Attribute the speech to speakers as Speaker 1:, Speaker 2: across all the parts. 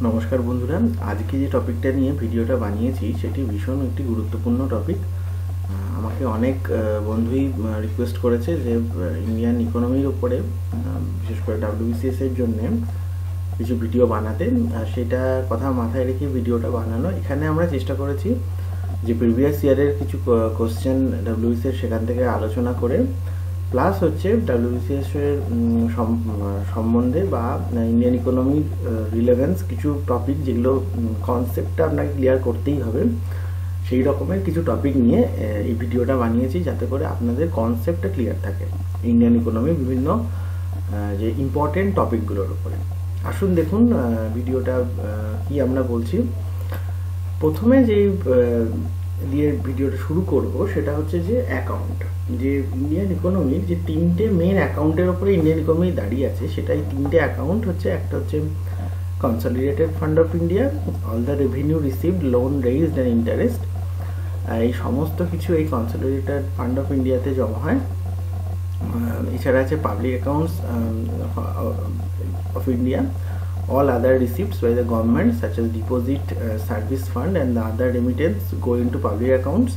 Speaker 1: নমস্কার বন্ধুরা, আজকে যে টপিকটা নিয়ে ভিডিওটা বানিয়েছি সেটি ভীষণ একটি গুরুত্বপূর্ণ টপিক। আমাকে অনেক বন্ধুই রিকোয়েস্ট করেছে যে ইন্ডিয়ান ইকোনমির উপরে বিশেষ করে WBCS এর জন্য কিছু ভিডিও বানাতে, সেটা কথা মাথায় রেখে ভিডিওটা বানানো। এখানে আমরা চেষ্টা করেছি যে প্রিভিয়াস ইয়ারের কিছু কোশ্চেন WBCS সেখান থেকে আলোচনা করে, প্লাস হচ্ছে WBCS এর সম্বন্ধে বা ইন্ডিয়ান ইকোনমির রিলেভেন্স কিছু টপিক যেগুলো কনসেপ্টটা আপনাকে ক্লিয়ার করতেই হবে, সেই রকমের কিছু টপিক নিয়ে এই ভিডিওটা বানিয়েছি যাতে করে আপনাদের কনসেপ্টটা ক্লিয়ার থাকে ইন্ডিয়ান ইকোনমির বিভিন্ন যে ইম্পর্টেন্ট টপিকগুলোর উপরে। আসুন দেখুন ভিডিওটা কি আমরা বলছি। প্রথমে যে দিয়ে ভিডিওটা শুরু করব সেটা হচ্ছে যে অ্যাকাউন্ট, যে ইন্ডিয়ান ইকোনমির যে তিনটে মেন অ্যাকাউন্টের উপরে ইন্ডিয়ান ইকোনমি দাঁড়িয়ে আছে, সেটা এই তিনটে অ্যাকাউন্ট হচ্ছে, একটা হচ্ছে consolidated fund of India, all the revenue received, loan raised and interest. এই সমস্ত কিছু এই কনসলিডেটেড ফান্ড অফ ইন্ডিয়াতে জমা হয়। এছাড়া আছে public accounts of India, all other receipts by the government such as deposit, service fund and the other remittance go into public accounts.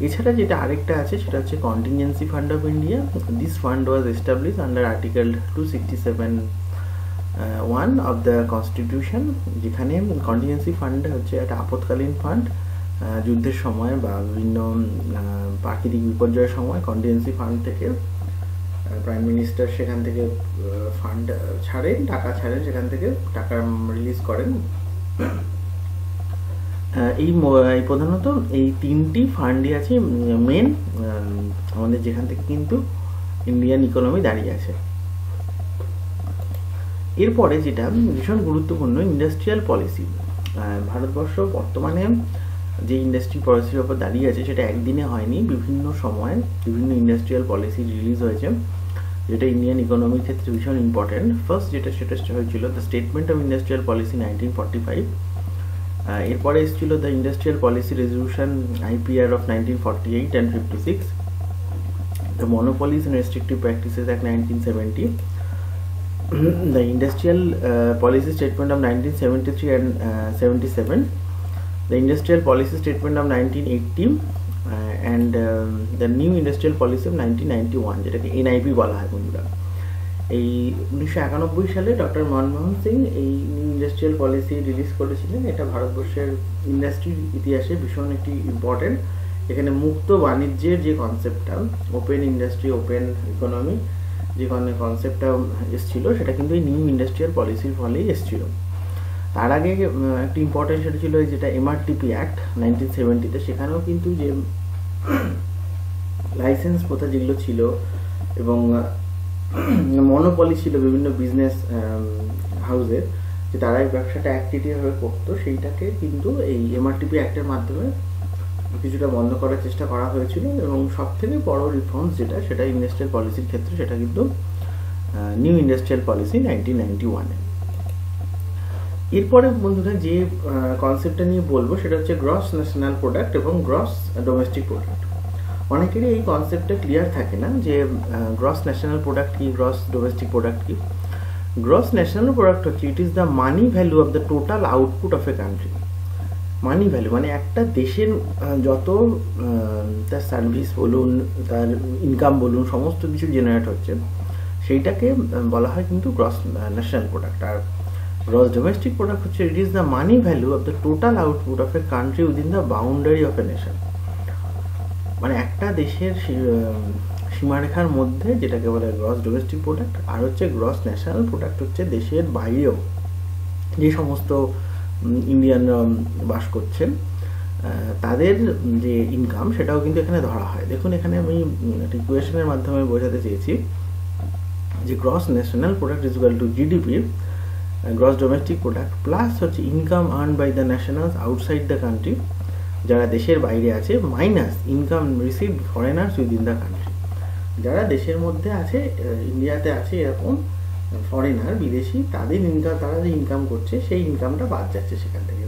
Speaker 1: এছাড়া যেটা আরেকটা আছে সেটা হচ্ছে contingency fund of India. This fund was established under article 267(1) of the constitution, যেখানে contingency fund হচ্ছে একটা আপৎকালীন fund. যুদ্ধের সময় বা বিভিন্ন প্রাকৃতিক বিপর্যয়ের সময় কন্টিনজেন্সি ফান্ড থেকে প্রাইম মিনিস্টার সেখান থেকে ফান্ড ছাড়েন, টাকা ছাড়েন, সেখান থেকে টাকা রিলিজ করেন। এই প্রধানত এই তিনটি ফান্ডই আছে মেন আমাদের, যেখান থেকে কিন্তু ইন্ডিয়ান ইকোনমি দাঁড়িয়ে আছে। এরপরে যেটা ভীষণ গুরুত্বপূর্ণ, ইন্ডাস্ট্রিয়াল পলিসি। ভারতবর্ষ বর্তমানে যে ইন্ডাস্ট্রি পলিসির ওপর দাঁড়িয়ে আছে সেটা একদিনে হয়নি, বিভিন্ন সময় বিভিন্ন ইন্ডাস্ট্রিয়াল পলিসি রিলিজ হয়েছে, যেটা ইন্ডিয়ান ইকোনমির ক্ষেত্রে ভীষণ ইম্পর্টেন্ট। ফার্স্ট সেটা হয়েছিল the statement of industrial policy 1945। এরপরে এসেছিল the industrial policy resolution IPR of 1948 and 56, the মনোপলিস and restrictive practices act 1970, the industrial policy statement of 1973 and 77, the industrial policy statement of 1980 and the new industrial policy of 1991, যেটাকে NIP বলা হয় বন্ধুরা। এই 1991 সালে doctor Manmohan Singh এই new industrial policy release করেছিলেন। এটা ভারতবর্ষের ইন্ডাস্ট্রির ইতিহাসে ভীষণ একটি ইম্পর্টেন্ট। এখানে মুক্ত বাণিজ্যের যে কনসেপ্টটা, ওপেন ইন্ডাস্ট্রি ওপেন ইকোনমি যে কনসেপ্টটা এসেছিল, সেটা কিন্তু এই নিউ ইন্ডাস্ট্রিয়াল পলিসির ফলেই এসেছিল। তার আগে একটি ইম্পর্টেন্ট সেটা ছিল যেটা MRTP অ্যাক্ট 1970-তে, সেখানেও কিন্তু যে লাইসেন্স প্রথা যেগুলো ছিল এবং মনোপলি ছিল বিভিন্ন বিজনেস হাউসের, যে তারা এই ব্যবসাটা অ্যাক্টিভভাবে করতো, সেইটাকে কিন্তু এই MRTP অ্যাক্টের মাধ্যমে কিছুটা বন্ধ করার চেষ্টা করা হয়েছিল। এবং সব থেকে বড় রিফর্মস যেটা, সেটা ইন্ডাস্ট্রিয়াল পলিসির ক্ষেত্রে, সেটা কিন্তু নিউ ইন্ডাস্ট্রিয়াল পলিসি 1991-এ। এরপরে বন্ধুরা যে কনসেপ্টটা নিয়ে বলবো সেটা হচ্ছে গ্রস ন্যাশনাল প্রোডাক্ট এবং গ্রস ডোমেস্টিক প্রোডাক্ট। অনেকেরই এই কনসেপ্টটা ক্লিয়ার থাকে না যে গ্রস ন্যাশনাল প্রোডাক্ট কি, গ্রস ডোমেস্টিক প্রোডাক্ট কি। গ্রস ন্যাশনাল প্রোডাক্ট হচ্ছে it is the money value of the total output of a country. Money value মানে একটা দেশের যত তার সার্ভিস বলুন, তার ইনকাম বলুন, সমস্ত কিছু জেনারেট হচ্ছে, সেইটাকে বলা হয় কিন্তু গ্রস ন্যাশনাল প্রোডাক্ট। আর গ্রস ডোমেস্টিক প্রোডাক্ট হচ্ছে it is the money value of the total output of a country within the boundary of a nation. মানে একটা দেশের সীমারেখার মধ্যে যেটাকে বলে গ্রস ডোমেস্টিক প্রোডাক্ট। আর হচ্ছে গ্রস ন্যাশনাল প্রোডাক্ট হচ্ছে দেশের বাইরেও যে সমস্ত ইন্ডিয়ানরা বাস করছেন তাদের যে ইনকাম, সেটাও কিন্তু এখানে ধরা হয়। দেখুন এখানে আমি একটা ইকুয়েশনের মাধ্যমে বোঝাতে চেয়েছি যে gross national product is equal to GDP, gross domestic product, plus হচ্ছে income earn by the nationals outside the country, যারা দেশের বাইরে আছে, minus income received foreigners within the country. যারা দেশের মধ্যে আছে, ইন্ডিয়াতে আছে এরকম ফরেনার বিদেশি, তাদের ইনকাম, তারা যে ইনকাম করছে সেই ইনকামটা বাদ যাচ্ছে সেখান থেকে,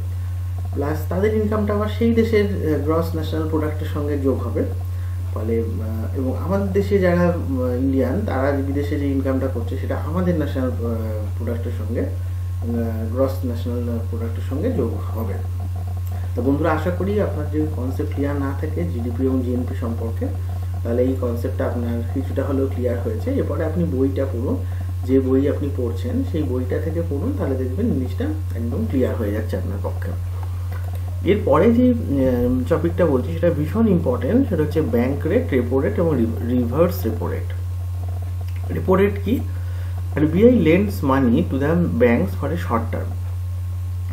Speaker 1: প্লাস তাদের ইনকামটা আবার সেই দেশের গ্রস ন্যাশনাল প্রোডাক্টের সঙ্গে যোগ হবে। ফলে এবং আমাদের দেশে যারা ইন্ডিয়ান, তারা বিদেশে যে ইনকামটা করছে সেটা আমাদের ন্যাশনাল প্রোডাক্টের সঙ্গে গ্রস ন্যাশনাল প্রোডাক্টের সঙ্গে যোগ হবে। তো বন্ধুরা, আশা করি আপনার যদি কনসেপ্ট ক্লিয়ার না থাকে জিডিপি এবং জিএনপি সম্পর্কে, তাহলে এই কনসেপ্টটা আপনার কিছুটা হলেও ক্লিয়ার হয়েছে। এরপরে আপনি বইটা পড়ুন, যে বই আপনি পড়ছেন সেই বইটা থেকে পড়ুন, তাহলে দেখবেন জিনিসটা একদম ক্লিয়ার হয়ে যাচ্ছে আপনার পক্ষে। এরপরে যে টপিকটা বলছি সেটা ভীষণ ইম্পর্টেন্ট, সেটা হচ্ছে ব্যাংক রেট, রেপো রেট এবং reverse repo rate. Repo rate কি? RBI lends money to the banks for a short term.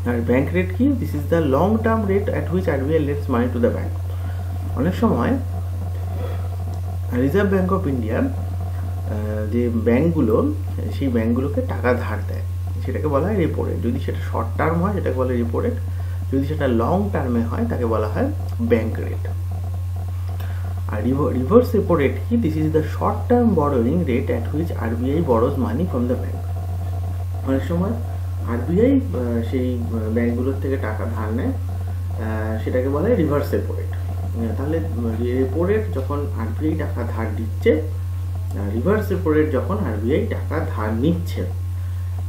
Speaker 1: আর ব্যাংক রেট কি? This is the long term rate at which RBI lends money to the bank. অনেক সময় reserve bank of India যে ব্যাঙ্কগুলো, সেই ব্যাঙ্কগুলোকে টাকা ধার দেয়, সেটাকে বলা হয় রেপো রেট। যদি সেটা শর্ট টার্ম হয় সেটাকে বলে রেপো রেট, যদি সেটা লং টার্মে হয় তাকে বলা হয় ব্যাংক রেট। আর রিভার্স রেপো রেট কি? This is the short term borrowing rate at which RBI borrows money from the bank. অনেক সময় RBI সেই ব্যাঙ্কগুলোর থেকে টাকা ধার নেয়, সেটাকে বলা হয় রিভার্স রেপো রেট। তাহলে রেপো রেট যখন RBI টাকা ধার দিচ্ছে, রিভার্স রেপো রেট যখন RBI টাকা ধার নিচ্ছে।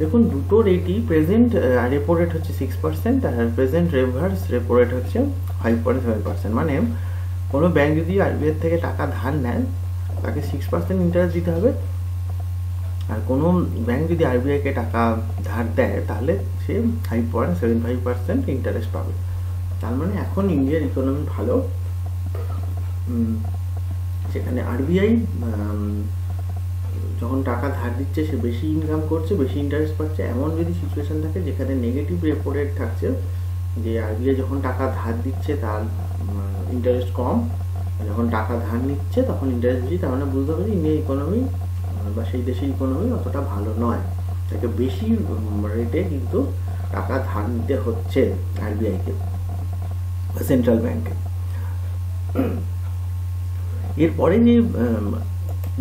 Speaker 1: দেখুন, দুটো রেটই প্রেজেন্ট রেপো রেট হচ্ছে 6% আর প্রেজেন্ট রিভার্স রেপো রেট হচ্ছে 5.7%। মানে কোনো ব্যাংক যদি RBI থেকে টাকা ধার নেয় তাকে 6% ইন্টারেস্ট দিতে হবে, আর কোনো ব্যাংক যদি RBI-কে টাকা ধার দেয় তাহলে সে 5.75% ইন্টারেস্ট পাবে। তার মানে এখন ইন্ডিয়ার ইকোনমি ভালো, সেখানে RBI যখন টাকা ধার দিচ্ছে সে বেশি ইনকাম করছে, বেশি ইন্টারেস্ট পাচ্ছে। এমন যদি সিচুয়েশন থাকে যেখানে নেগেটিভ রেপো রেট থাকছে, যে RBI যখন টাকা ধার দিচ্ছে তার ইন্টারেস্ট কম, যখন টাকা ধার নিচ্ছে তখন ইন্টারেস্ট বেশি, তার মানে বুঝতে হবে যে ইন্ডিয়ান ইকোনমি বা সেই দেশের ইকোনমি অতটা ভালো নয়, তাকে বেশি রেটে কিন্তু টাকা ধার নিতে হচ্ছে RBI-কে, সেন্ট্রাল ব্যাংকে। এরপরে যে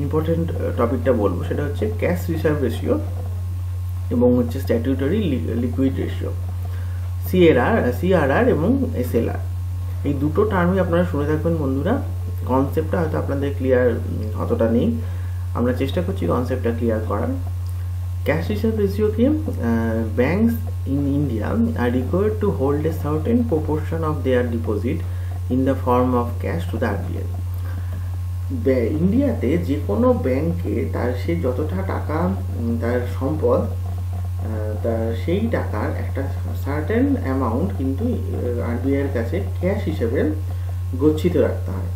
Speaker 1: ইম্পর্টেন্ট টপিকটা বলবো সেটা হচ্ছে ক্যাশ রিজার্ভ রেশিও এবং হচ্ছে স্ট্যাটিউটরি লিকুইড রেশিও, CRR এবং SLR। এই দুটো টার্মই আপনারা শুনে থাকবেন বন্ধুরা। কনসেপ্টটা হয়তো আপনাদের ক্লিয়ার অতটা নেই, আমরা চেষ্টা করছি কনসেপ্টটা ক্লিয়ার করার। ক্যাশ রিজার্ভ রেশিও কি? Banks in India R required to hold a certain proportion of their deposit in the form of cash to the RBI। ইন্ডিয়াতে যে কোনো ব্যাংকে তার সে যতটা টাকা তার সম্পদ, তার সেই টাকার একটা সার্টেন অ্যামাউন্ট কিন্তু RBI-এর কাছে ক্যাশ হিসেবে গচ্ছিত রাখতে হয়,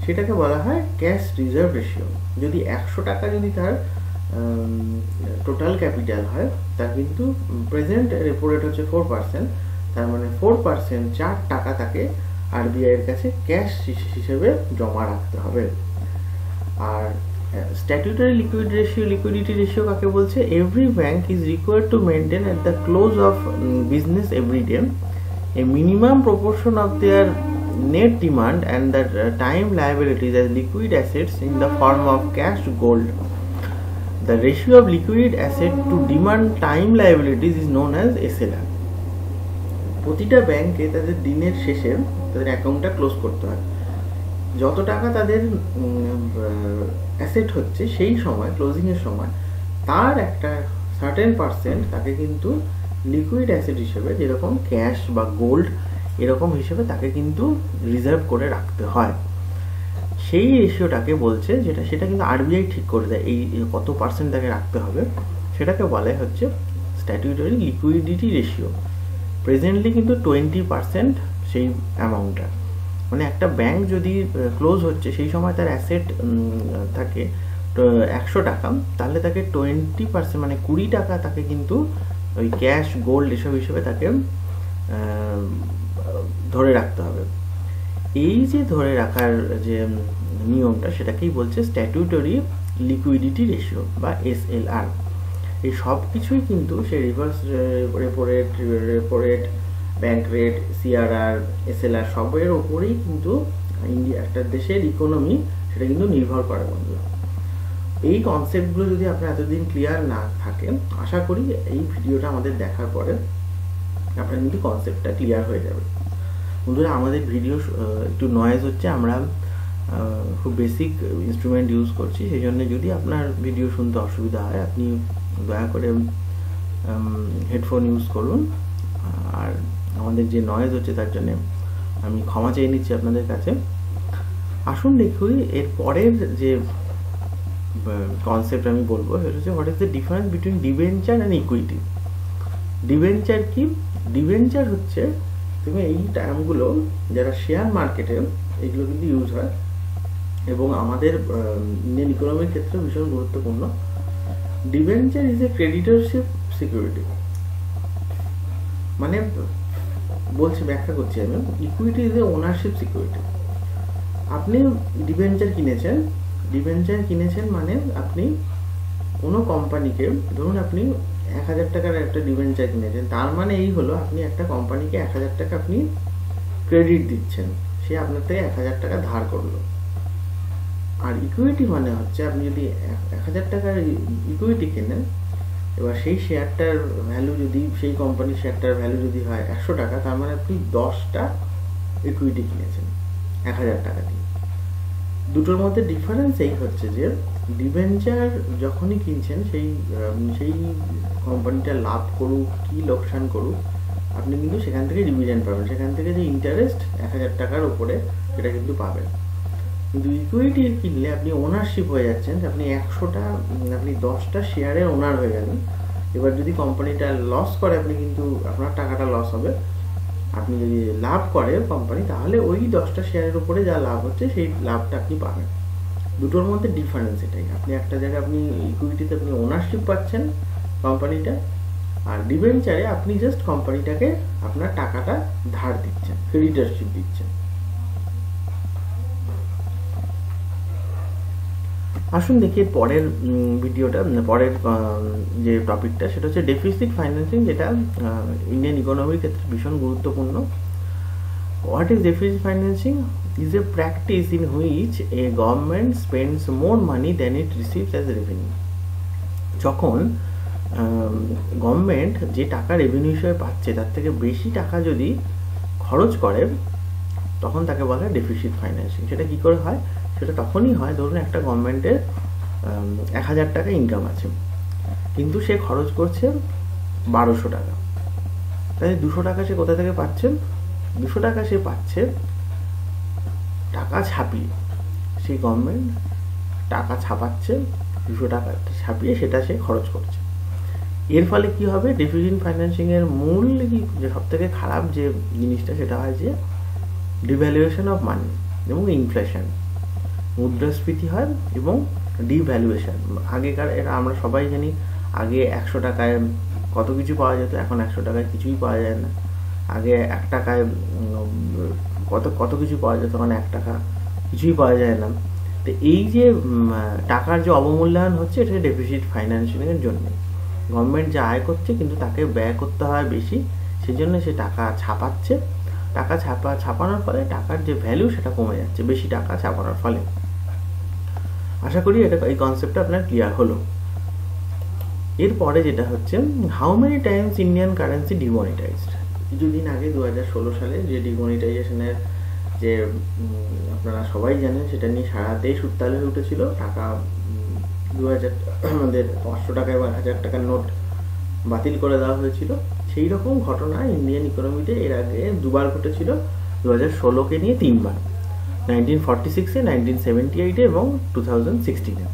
Speaker 1: সেটাকে বলা হয় ক্যাশ রিজার্ভ রেশিও। যদি 100 টাকা যদি তার টোটাল ক্যাপিটাল হয়, তার কিন্তু প্রেজেন্ট রেপো রেট হচ্ছে 4%, তার মানে 4% 4 টাকা তাকে RBI-এর কাছে ক্যাশ হিসেবে জমা রাখতে হবে। আর স্ট্যাটিউটরি লিকুইডিটি রেশিও কাকে বলছে? Every bank is required to maintain at the close of business every day A minimum proportion of their net demand and the time liabilities as liquid assets in the form of cash gold. The ratio of liquid asset to demand time liabilities is known as SLR. প্রতিটা ব্যাংকে তাদের দিনের শেষে তাদের অ্যাকাউন্টটা close করতে হয়, যত টাকা তাদের অ্যাসেট হচ্ছে সেই সময় ক্লোজিংয়ের সময় তার একটা সার্টেন পার্সেন্ট তাকে কিন্তু লিকুইড অ্যাসেট হিসেবে, যেরকম ক্যাশ বা গোল্ড এরকম হিসেবে তাকে কিন্তু রিজার্ভ করে রাখতে হয়। সেই রেশিওটাকে বলছে, সেটা কিন্তু RBI ঠিক করে দেয়, এই কত পার্সেন্ট তাকে রাখতে হবে, সেটাকে বলে হচ্ছে স্ট্যাটিউটরি লিকুইডিটি রেশিও। প্রেজেন্টলি কিন্তু 20% সেই অ্যামাউন্টটা, মানে একটা ব্যাংক যদি ক্লোজ হচ্ছে সেই সময় তার অ্যাসেট থাকে 100 টাকা, তাহলে তাকে 20% মানে 20 টাকা তাকে কিন্তু ওই ক্যাশ গোল্ড এসব হিসেবে তাকে ধরে রাখতে হবে। এই যে ধরে রাখার যে নিয়মটা সেটাকেই বলছে স্ট্যাটিউটরি লিকুইডিটি রেশিও বা SLR। এই সব কিছুই কিন্তু সে reverse repo rate, bank rate, CRR, SLR সবের ওপরেই কিন্তু ইন্ডিয়া একটা দেশের ইকোনমি সেটা কিন্তু নির্ভর করে বন্ধুরা। এই কনসেপ্টগুলো যদি আপনার এতদিন ক্লিয়ার না থাকে, আশা করি এই ভিডিওটা আমাদের দেখার পরে আপনার কিন্তু কনসেপ্টটা ক্লিয়ার হয়ে যাবে বন্ধুরা। আমাদের ভিডিও একটু নয়েজ হচ্ছে, আমরা খুব বেসিক ইনস্ট্রুমেন্ট ইউজ করছি, সেই জন্য যদি আপনার ভিডিও শুনতে অসুবিধা হয় আপনি দয়া করে হেডফোন ইউজ করুন। আর আমাদের যে নয়েজ হচ্ছে তার জন্য আমি ক্ষমা চেয়ে নিচ্ছি আপনাদের কাছে। আসুন দেখুন এর পরের যে কনসেপ্ট আমি বলবো সেটা হচ্ছে what is the difference between debenture and equity. Debenture কি? ডিবেঞ্চার হচ্ছে, তুমি এই টার্মগুলো যারা শেয়ার মার্কেটে এগুলো কিন্তু ইউজ হয় এবং আমাদের ইন্ডিয়ান ইকোনমির ক্ষেত্রে ভীষণ গুরুত্বপূর্ণ। ডিবেঞ্চার ইজ এ ক্রেডিটরশিপ সিকিউরিটি, মানে বলছি, ব্যাখ্যা করছি আমি। Equity is a ownership security. আপনি ডিবেঞ্চার কিনেছেন মানে আপনি কোনো কোম্পানিকে, ধরুন আপনি 1000 টাকার একটা ডিবেঞ্চার কিনেছেন, তার মানে এই হলো আপনি একটা কোম্পানিকে 1000 টাকা আপনি ক্রেডিট দিচ্ছেন, সে আপনার থেকে 1000 টাকা ধার করলো। আর ইকুইটি মানে হচ্ছে আপনি যদি 1000 টাকার ইকুইটি কেনেন, এবার সেই শেয়ারটার ভ্যালু যদি, সেই কোম্পানির শেয়ারটার ভ্যালু যদি হয় 100 টাকা, তার মানে আপনি 10টা ইকুইটি কিনেছেন 1000 টাকা দিয়ে। দুটোর মধ্যে ডিফারেন্স এই হচ্ছে যে ডিবেঞ্চার যখনই কিনছেন সেই কোম্পানিটা লাভ করুক কি লোকসান করুক, আপনি কিন্তু সেখান থেকে ডিভিডেন্ড পাবেন, সেখান থেকে যে ইন্টারেস্ট 1000 টাকার উপরে সেটা কিন্তু পাবেন। কিন্তু ইকুইটি কিনলে আপনি ওনারশিপ হয়ে যাচ্ছেন, আপনি 10টা শেয়ারের ওনার হয়ে গেলেন। এবার যদি কোম্পানিটা লস করে, আপনি কিন্তু আপনার টাকাটা লস হবে। আপনি যদি লাভ করে কোম্পানি, তাহলে ওই 10টা শেয়ারের উপরে যা লাভ হচ্ছে সেই লাভটা আপনি পাবেন। দুটোর মধ্যে ডিফারেন্স এটাই। আপনি একটা জায়গায় আপনি ইকুইটিতে আপনি ওনারশিপ পাচ্ছেন কোম্পানিটা, আর ডিবেঞ্চারে আপনি জাস্ট কোম্পানিটাকে আপনার টাকাটা ধার দিচ্ছেন, ক্রেডিটরশিপ দিচ্ছেন। আসুন দেখি পরের ভিডিওটা, পরের যে টপিকটা সেটা হচ্ছে ডেফিসিট ফাইন্যান্সিং, যেটা ইন্ডিয়ান ইকোনমির ক্ষেত্রে ভীষণ গুরুত্বপূর্ণ। What is deficit financing? Is a practice in which a government spends more money than it receives as revenue. যখন গভর্নমেন্ট যে টাকা রেভিনিউ হিসেবে পাচ্ছে তার থেকে বেশি টাকা যদি খরচ করে, তখন তাকে বলা হয় ডেফিসিট ফাইন্যান্সিং। সেটা কি করে হয়? সেটা তখনই হয়, ধরুন একটা গভর্নমেন্টের 1000 টাকা ইনকাম আছে, কিন্তু সে খরচ করছে 1200 টাকা। তাই 200 টাকা সে কোথা থেকে পাচ্ছে? 200 টাকা সে পাচ্ছে টাকা ছাপিয়ে। সেই গভর্নমেন্ট টাকা ছাপাচ্ছে, 200 টাকা ছাপিয়ে সেটা সে খরচ করছে। এর ফলে কি হবে? ডেফিসিট ফাইন্যান্সিং এর মূল যে সব থেকে খারাপ যে জিনিসটা সেটা হয় যে ডিভ্যালুয়েশন অফ মানি এবং ইনফ্লেশন, মুদ্রাস্ফীতি হয় এবং ডিভ্যালুয়েশন। আগেকার এরা আমরা সবাই জানি, আগে 100 টাকায় কত কিছু পাওয়া যেত, এখন 100 টাকায় কিছুই পাওয়া যায় না। আগে 1 টাকায় কত কিছু পাওয়া যেত, এখন 1 টাকা কিছুই পাওয়া যায় না। তো এই যে টাকার যে অবমূল্যায়ন হচ্ছে, এটা ডেফিসিট ফাইন্যান্সিংয়ের জন্য। গভর্নমেন্ট যা আয় করছে কিন্তু তাকে ব্যয় করতে হয় বেশি, সেজন্য সে টাকা ছাপাচ্ছে। টাকা ছাপানোর ফলে টাকার যে ভ্যালু সেটা কমে যাচ্ছে, বেশি টাকা ছাপানোর ফলে। আশা করি এই কনসেপ্টটা আপনার ক্লিয়ার হলো। এরপরে যেটা হচ্ছে, how many times Indian currency demonetized. কিছুদিন আগে 2016 সালে যে ডিমনিটাইজেশনের যে আপনারা সবাই জানেন, সেটা নিয়ে সারা দেশ উত্তাল হয়ে উঠেছিল। টাকা 2000 আমাদের 500 টাকা এবং 1000 টাকার নোট বাতিল করে দেওয়া হয়েছিল। সেই রকম ঘটনা ইন্ডিয়ান ইকোনমিতে এর আগে দুবার ঘটেছিল, 2016-কে নিয়ে 3বার, 1946-এ, 1978-এ এবং 2016-এ।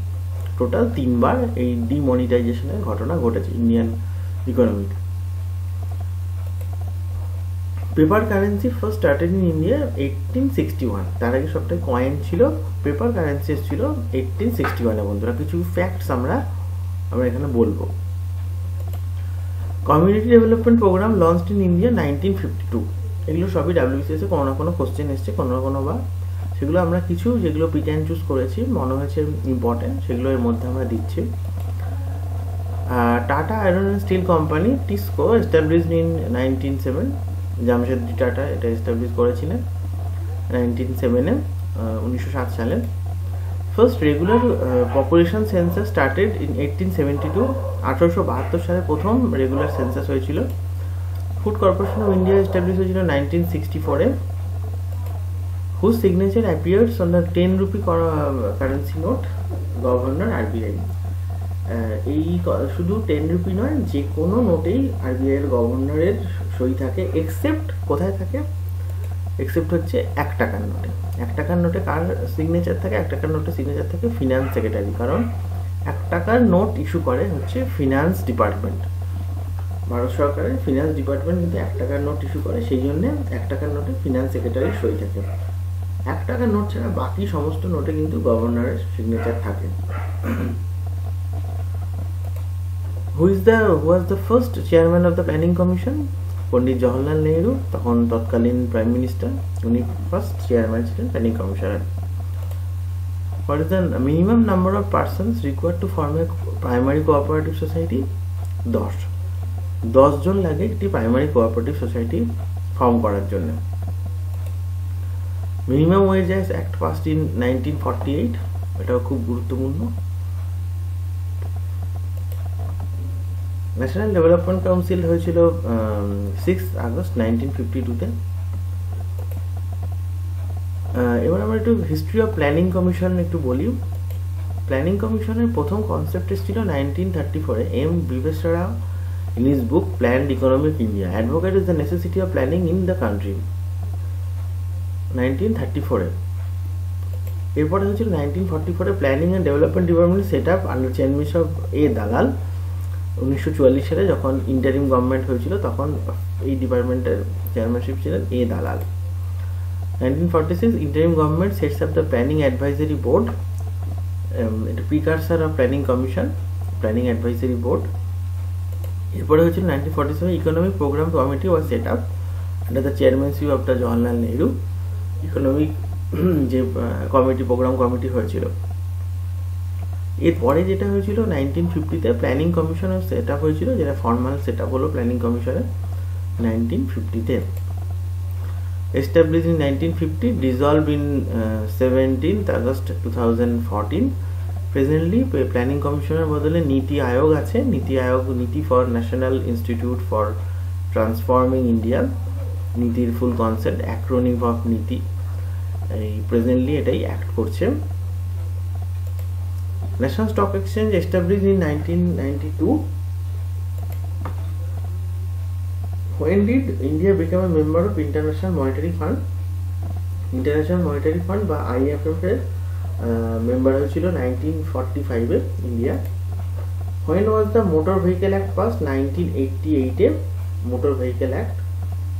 Speaker 1: টোটাল 3বার এই ডিমনিটাইজেশনের ঘটনা ঘটেছে ইন্ডিয়ান ইকোনমিতে। Paper currency first started in India 1861। তার আগে সবটাই কয়েন ছিল, পেপার কারেন্সি ছিল 1861-এ। বন্ধুরা, কিছু ফ্যাক্টস আমরা এখানে বলবো। Community development program launched in India 1952। এগুলো সবই WBCS-এ কোনো না কোনো কোশ্চেন এসছে, কোনো না কোনো বার। সেগুলো আমরা কিছু যেগুলো পিক অ্যান্ড চুজ করেছি, মনে হয়েছে ইম্পর্টেন্ট, সেগুলো এর মধ্যে আমরা দিচ্ছি। Tata iron and steel company TISCO established in 1907। Jamshedji Tata এটা এস্টাবলিশ করেছিলেন 1907-এ, 1907 সালে। First regular population census started in 1872। 1872 সালে প্রথম রেগুলার সেন্সাস হয়েছিল। Food corporation of India establish হয়েছিল 1964-এ। Whose signature appears on the 10 rupee currency note, governor RBI। এই শুধু 10 রুপি নয়, যে কোনো নোটেই আরবিআই এর গভর্নরের সই থাকে, এক্সেপ্ট কোথায় থাকে, এক্সেপ্ট হচ্ছে 1 টাকার নোটে। 1 টাকার নোটে কার সিগনেচার থাকে? 1 টাকার নোটে সিগনেচার থাকে ফিনান্স সেক্রেটারি, কারণ 1 টাকার নোট ইস্যু করে হচ্ছে ফিনান্স ডিপার্টমেন্ট। ভারত সরকারের ফিনান্স ডিপার্টমেন্ট কিন্তু 1 টাকার নোট ইস্যু করে, সেই জন্য 1 টাকার নোটে ফিনান্স সেক্রেটারির সই থাকে। 1 টাকার নোট ছাড়া বাকি সমস্ত নোটে কিন্তু গভর্নরের সিগনেচার থাকে। Who was the first chairman of the planning commission? Pandit Jawaharlal Nehru, তখন তৎকালীন প্রাইম মিনিস্টার, উনি ফার্স্ট চেয়ারম্যান ছিলেন প্ল্যানিং কমিশনের। What is the minimum number of persons required to form a primary cooperative society? 10 জন লাগে একটি প্রাইমারি কোঅপারেটিভ সোসাইটি ফর্ম করার জন্য। Minimum wages act passed in 1948, এটাও খুব গুরুত্বপূর্ণ। ন্যাশনাল ডেভেলপমেন্ট কাউন্সিল হয়েছিল 6 আগস্ট 1952-তে। এবার আমরা একটু হিস্ট্রি অফ প্ল্যানিং কমিশন একটু বলি। প্ল্যানিং কমিশনের প্রথম কনসেপ্ট ছিল 1934-এ। M Visvesvaraya in his book Planned Economic India advocated the necessity of planning in the country, 1934-এ। এরপরে হয়েছিল 1944-এ planning and development department set up under chairmanship of A Dalal. 1944 সালে যখন ইন্টারিম গভর্নমেন্ট হয়েছিল তখন এই ডিপার্টমেন্টের চেয়ারম্যানশিপ ছিলেন A Dalal. 1946 interim government sets up the planning advisory board, এটা precursor of planning commission, planning advisory board. এরপরে হয়েছিল 1947 economic programme committee was set up under the chairmanship of the Jawaharlal Nehru. Economic যে committee, programme committee হয়েছিল। এরপরে যেটা হয়েছিল 1950-তে planning কমিশনের সেট আপ হয়েছিল, যেটা ফর্মাল সেট আপ হলো প্ল্যানিং কমিশনের 1950-তে। Establish in 1950, dissolve in 17th August 2014। Presently planning কমিশনের বদলে নীতি আয়োগ আছে। নীতি আয়োগ, নীতি for national institute for transforming India, নীতির ফুল কনসেপ্ট, অ্যাক্রোনিম অফ নীতি। এই প্রেজেন্টলি এটাই অ্যাক্ট করছে। National stock exchange establish in 1992। When did India become a member of International Monetary Fund? International Monetary Fund বা IMF এর মেম্বার হয়েছিল 1945-এ India. When was the Motor Vehicle Act passed? 1988-এ motor vehicle act.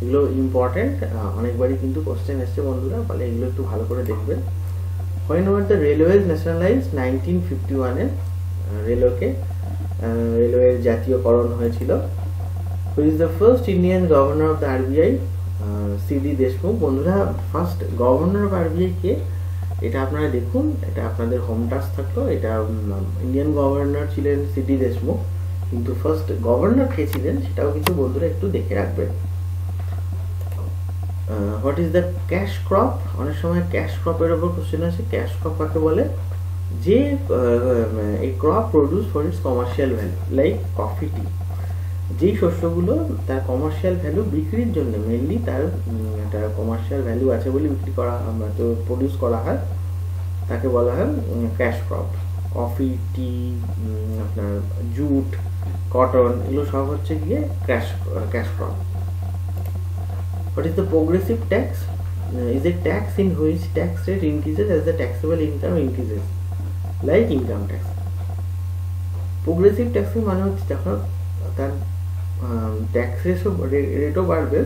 Speaker 1: এগুলো important, অনেকবারই কিন্তু question এসছে বন্ধুরা, ফলে এগুলো একটু ভালো করে দেখবেন। When were the railways nationalized? 1951-এ রেলওয়ের জাতীয়করণ হয়েছিল। Who is the first Indian governor of the RBI? CD Deshmukh. বন্ধুরা, ফার্স্ট গভর্নর অফ আরবিআই কে? এটা আপনারা দেখুন, এটা আপনাদের হোম টাস্ক থাকলো। এটা ইন্ডিয়ান গভর্নর ছিলেন সিডি দেশমুখ, কিন্তু ফার্স্ট গভর্নর কে ছিলেন সেটাও কিন্তু বন্ধুরা একটু দেখে রাখবেন। What is the cash crop? অনেক সময় ক্যাশ ক্রপের ওপর কোশ্চেন আসে। ক্যাশ ক্রপ কাকে বলে? যে এই crop produce for its commercial value, like coffee, tea, যেই শস্যগুলো তার কমার্শিয়াল ভ্যালু বিক্রির জন্য, মেনলি তার একটা কমার্শিয়াল ভ্যালু আছে বলে বিক্রি করা, তো প্রডিউস করা হয়, তাকে বলা হয় ক্যাশ ক্রপ। কফি, টি, আপনার জুট, কটন, এগুলো সব হচ্ছে গিয়ে cash crop. What is the progressive tax? Is a tax in which tax rate increases as the taxable income increases, like income tax. Progressive tax মানে হচ্ছে যখন তার ট্যাক্স রেটও বাড়বে,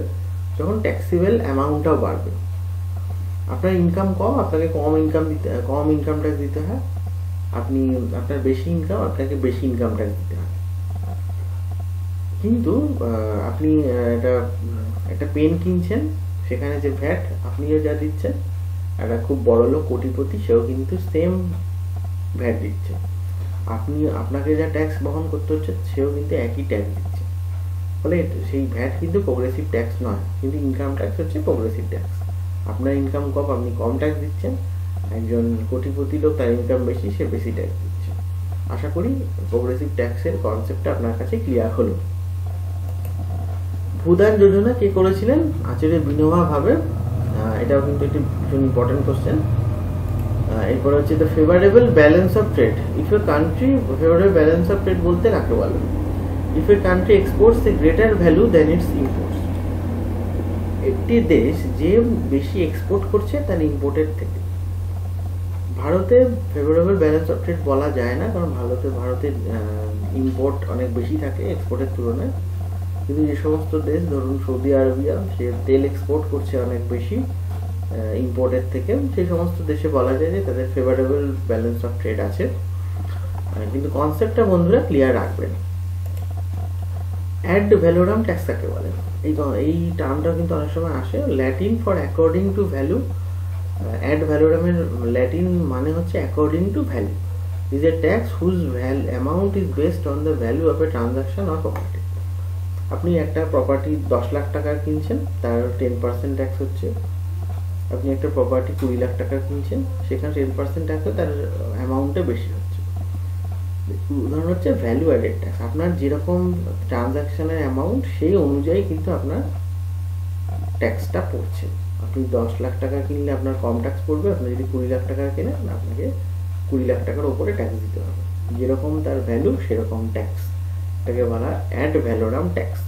Speaker 1: যখন ট্যাক্সেবল অ্যামাউন্টটাও বাড়বে। আপনার ইনকাম কম, আপনাকে কম ইনকাম ট্যাক্স দিতে হয়। আপনার বেশি ইনকাম, আপনাকে বেশি ইনকাম ট্যাক্স দিতে হয়। কিন্তু আপনি একটা পেন কিনছেন, সেখানে যে ভ্যাট আপনিও যা দিচ্ছেন, একটা খুব বড় লোক কোটিপতি সেও কিন্তু সেম ভ্যাট দিচ্ছে। আপনাকে যা ট্যাক্স বহন করতে হচ্ছে সেও কিন্তু একই ট্যাক্স দিচ্ছে। ফলে সেই ভ্যাট কিন্তু প্রোগ্রেসিভ ট্যাক্স নয়, কিন্তু ইনকাম ট্যাক্স হচ্ছে প্রোগ্রেসিভ ট্যাক্স। আপনার ইনকাম কম, আপনি কম ট্যাক্স দিচ্ছেন। একজন কোটিপতি লোক, তার ইনকাম বেশি, সে বেশি ট্যাক্স দিচ্ছে। আশা করি প্রোগ্রেসিভ ট্যাক্সের কনসেপ্টটা আপনার কাছে ক্লিয়ার হলো। ভূদান যোজনা কে করেছিলেন? আচার্য বিনোবা ভাবে। এটাও কিন্তু একটি ভীষণ ইম্পর্টেন্ট কোশ্চেন। এরপর হচ্ছে the favourable balance of trade. If a country, favourable balance of trade বলতে কাকে বলে? If a country exports a greater value than its imports. একটি দেশ যে বেশি এক্সপোর্ট করছে তার ইম্পোর্টের থেকে। ভারতে ফেভারেবল ব্যালেন্স অফ ট্রেড বলা যায় না, কারণ ভারতের ইম্পোর্ট অনেক বেশি থাকে এক্সপোর্টের তুলনায়। কিন্তু যে সমস্ত দেশ, ধরুন সৌদি আরবিয়া, সে তেল এক্সপোর্ট করছে অনেক বেশি ইম্পোর্টের থেকে, সেই সমস্ত দেশে বলা যায় যে তাদের ফেভারেবল ব্যালেন্স অফ ট্রেড আছে। কিন্তু কনসেপ্টটা বন্ধুরা ক্লিয়ার রাখবেন। অ্যাড ভ্যালোরাম ট্যাক্স কাকে বলে? এই টার্মটা কিন্তু অনেক সময় আসে। Latin for according to value. Ad ভ্যালোরামের ল্যাটিন মানে হচ্ছে according to value. Is a tax whose amount is based on the value of a transaction or property. আপনি একটা প্রপার্টি 10 লাখ টাকার কিনছেন, তার 10% ট্যাক্স হচ্ছে। আপনি একটা প্রপার্টি 20 লাখ টাকার কিনছেন, সেখানে 10% ট্যাক্স, তার অ্যামাউন্টে বেশি হচ্ছে। উদাহরণ হচ্ছে ভ্যালু অ্যাডেড ট্যাক্স। আপনার যেরকম ট্রানজাকশনের অ্যামাউন্ট সেই অনুযায়ী কিন্তু আপনার ট্যাক্সটা পড়ছে। আপনি 10 লাখ টাকা কিনলে আপনার কম ট্যাক্স পড়বে, আপনি যদি 20 লাখ টাকা কেনেন আপনাকে 20 লাখ টাকার উপরে ট্যাক্স দিতে হবে। যেরকম তার ভ্যালু সেরকম ট্যাক্স, এটাকে বলা ad valorem tax.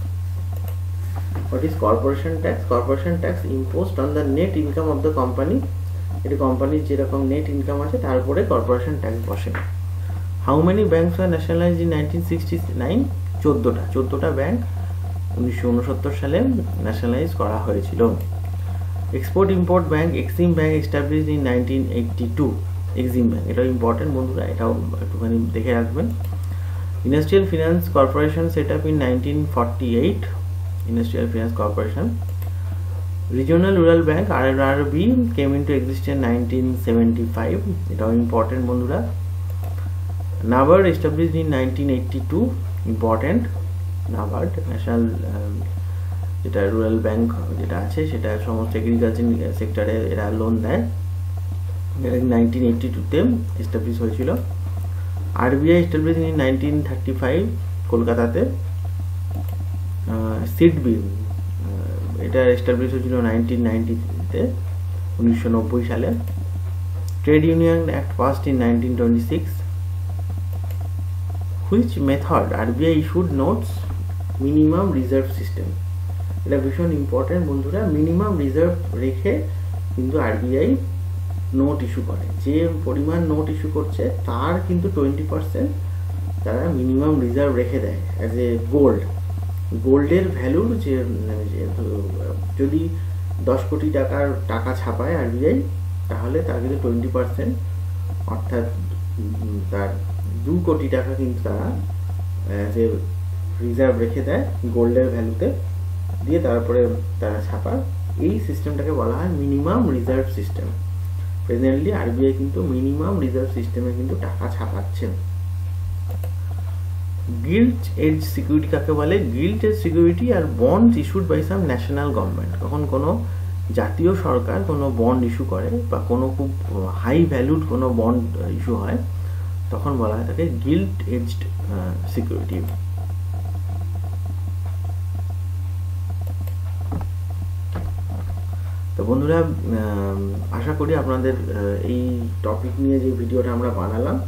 Speaker 1: What is corporation tax? Corporation tax imposed on the net income of the company. এটি কোম্পানির যেরকম নেট ইনকাম আছে তার উপরে কর্পোরেশন ট্যাক্স বসে। How many banks were nationalized in 1969? 14টা ব্যাংক 1969 সালে ন্যাশনালাইজ করা হয়েছিল। Export import bank, exim bank established in 1982। Exim bank, এটাও ইম্পর্টেন্ট বন্ধুরা, এটাও একটুখানি দেখে রাখবেন। Industrial finance corporation set up in 1948। Industrial Finance Corporation. Regional Rural Bank RRB came into existence in 1975. এটাও ইম্পর্টেন্ট বন্ধুরা। NABARD established in 1982. Important. NABARD national যেটা rural bank যেটা আছে সেটা সমস্ত এগ্রিকালচার সেক্টরে এরা লোন দেয়। 1982-তে এস্টাবলিশ হয়েছিল। RBI established in 1935 কলকাতাতে। সিডবি এটা এস্টাবলিশ হয়েছিল 1990-তে, 1990 সালে। Trade union act passed in 1926। Which method RBI issued notes? Minimum reserve system. এটা ভীষণ ইম্পর্টেন্ট বন্ধুরা। মিনিমাম রিজার্ভ রেখে কিন্তু আরবিআই নোট ইস্যু করে। যে পরিমাণ নোট ইস্যু করছে তার কিন্তু 20% তারা মিনিমাম রিজার্ভ রেখে দেয় অ্যাজ এ গোল্ডের ভ্যালুর যে যদি 10 কোটি টাকা ছাপায় আরবিআই, তাহলে তার কিন্তু 20% অর্থাৎ তার 2 কোটি টাকা কিন্তু তারা যে রিজার্ভ রেখে দেয় গোল্ডের ভ্যালুতে, দিয়ে তারপরে তারা ছাপায়। এই সিস্টেমটাকে বলা হয় minimum reserve system. Presently RBI কিন্তু মিনিমাম রিজার্ভ সিস্টেমে কিন্তু টাকা ছাপাচ্ছে। গিল্ট এজ সিকিউরিটি কাকে বলে? গিল্ট এজ সিকিউরিটি আর bonds issued by some national government. কখন কোনো জাতীয় সরকার কোনো বন্ড ইস্যু করে বা কোনো খুব হাই ভ্যালুড কোনো বন্ড ইস্যু হয়, তখন বলা হয় তাকে গিল্ট এজড সিকিউরিটি। তো বন্ধুরা, আশা করি আপনাদের এই টপিক নিয়ে যে ভিডিওটা আমরা বানালাম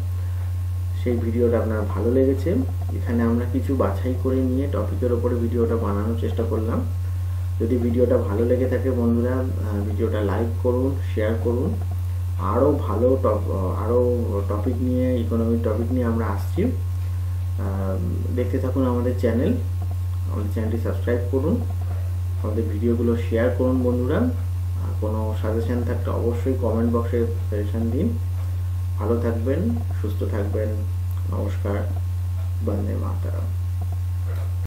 Speaker 1: সেই ভিডিওটা আপনার ভালো লেগেছে। এখানে আমরা কিছু বাছাই করে নিয়ে টপিকের ওপরে ভিডিওটা বানানোর চেষ্টা করলাম। যদি ভিডিওটা ভালো লেগে থাকে বন্ধুরা, ভিডিওটা লাইক করুন, শেয়ার করুন। আরও টপিক নিয়ে, ইকোনমিক টপিক নিয়ে আমরা আসছি। দেখতে থাকুন আমাদের চ্যানেলটি সাবস্ক্রাইব করুন, আমাদের ভিডিওগুলো শেয়ার করুন বন্ধুরা। কোনো সাজেশন থাকলে অবশ্যই কমেন্ট বক্সে সাজেশন দিন। ভালো থাকবেন, সুস্থ থাকবেন। নমস্কার, বন্দে মাতরম।